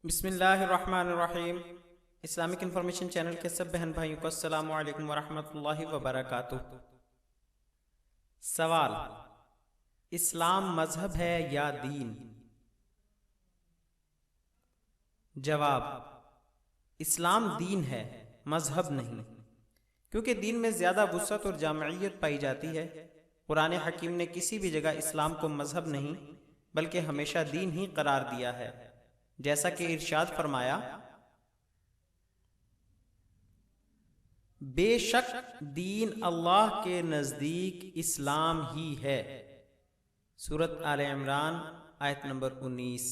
بسم اللہ الرحمن الرحیم۔ اسلامک انفارمیشن چینل کے سب بہن بھائیوں کو السلام علیکم ورحمۃ اللہ وبرکاتہ۔ سوال: اسلام مذہب ہے یا دین؟ جواب: اسلام دین ہے، مذہب نہیں، کیونکہ دین میں زیادہ وسعت اور جامعیت پائی جاتی ہے۔ قرآن حکیم نے کسی بھی جگہ اسلام کو مذہب نہیں بلکہ ہمیشہ دین ہی قرار دیا ہے، جیسا کہ ارشاد فرمایا: بے شک دین اللہ کے نزدیک اسلام ہی ہے۔ سورۃ آل عمران آیت نمبر 19۔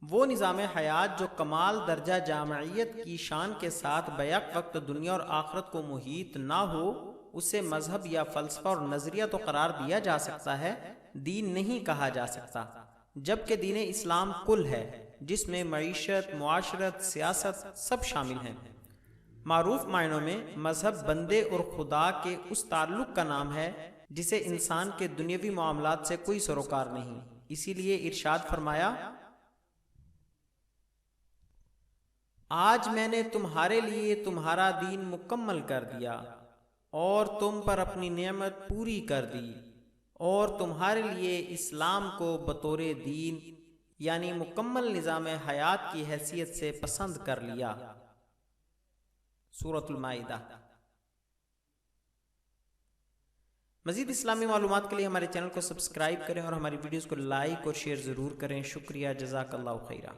وہ نظام حیات جو کمال درجہ جامعیت کی شان کے ساتھ بیک وقت دنیا اور آخرت کو محیط نہ ہو، اسے مذہب یا فلسفہ اور نظریہ تو قرار دیا جا سکتا ہے، دین نہیں کہا جا سکتا، جبکہ دین اسلام کل ہے جس میں معیشت، معاشرت، سیاست سب شامل ہیں۔ معروف معنوں میں مذہب بندے اور خدا کے اس تعلق کا نام ہے جسے انسان کے دنیاوی معاملات سے کوئی سروکار نہیں۔ اسی لیے ارشاد فرمایا: آج میں نے تمہارے لیے تمہارا دین مکمل کر دیا اور تم پر اپنی نعمت پوری کر دی اور تمہارے لیے اسلام کو بطور دین یعنی مکمل نظام حیات کی حیثیت سے پسند کر لیا۔ سورۃ المائدہ۔ مزید اسلامی معلومات کے لیے ہمارے چینل کو سبسکرائب کریں اور ہماری ویڈیوز کو لائک اور شیئر ضرور کریں۔ شکریہ، جزاک اللہ خیرہ۔